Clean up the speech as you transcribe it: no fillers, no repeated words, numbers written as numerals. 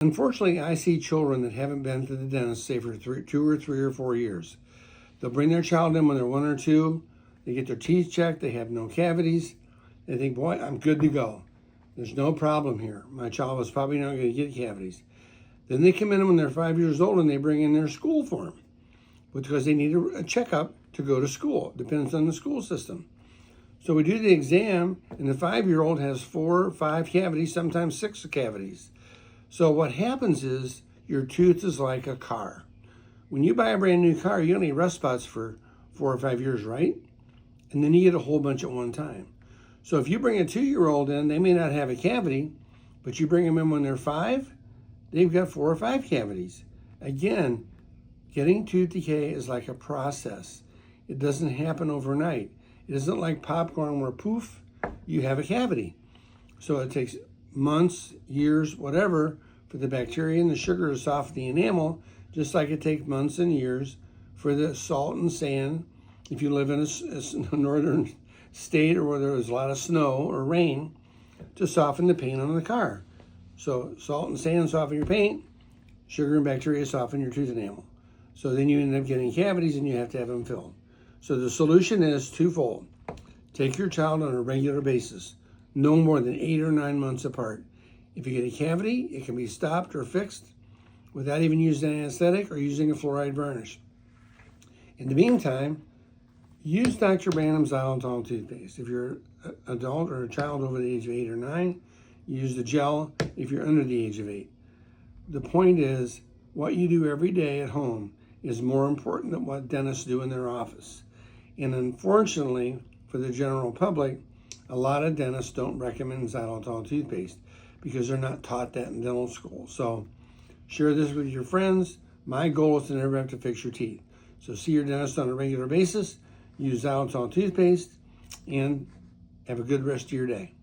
Unfortunately, I see children that haven't been to the dentist, say, for 2 or 3 or 4 years. They'll bring their child in when they're 1 or 2. They get their teeth checked. They have no cavities. They think, boy, I'm good to go. There's no problem here. My child is probably not going to get cavities. Then they come in when they're 5 years old and they bring in their school form because they need a checkup to go to school. Depends on the school system. So we do the exam, and the 5-year-old has 4 or 5 cavities, sometimes 6 cavities. So what happens is your tooth is like a car. When you buy a brand new car, you don't need rust spots for 4 or 5 years, right? And then you get a whole bunch at one time. So if you bring a 2-year-old in, they may not have a cavity, but you bring them in when they're 5, they've got 4 or 5 cavities. Again, getting tooth decay is like a process. It doesn't happen overnight. It isn't like popcorn where poof, you have a cavity. So it takes months, years, whatever, for the bacteria and the sugar to soften the enamel, just like it takes months and years for the salt and sand, if you live in a northern state or where there's a lot of snow or rain, to soften the paint on the car. So salt and sand soften your paint, sugar and bacteria soften your tooth enamel. So then you end up getting cavities and you have to have them filled. So the solution is twofold. Take your child on a regular basis, no more than 8 or 9 months apart. If you get a cavity, it can be stopped or fixed without even using an anesthetic or using a fluoride varnish. In the meantime, use Dr. Branham's Xylitol toothpaste. If you're an adult or a child over the age of 8 or 9, use the gel if you're under the age of 8. The point is, what you do every day at home is more important than what dentists do in their office. And unfortunately, for the general public, a lot of dentists don't recommend Xylitol toothpaste because they're not taught that in dental school. So share this with your friends. My goal is to never have to fix your teeth. So see your dentist on a regular basis, use Xylitol toothpaste, and have a good rest of your day.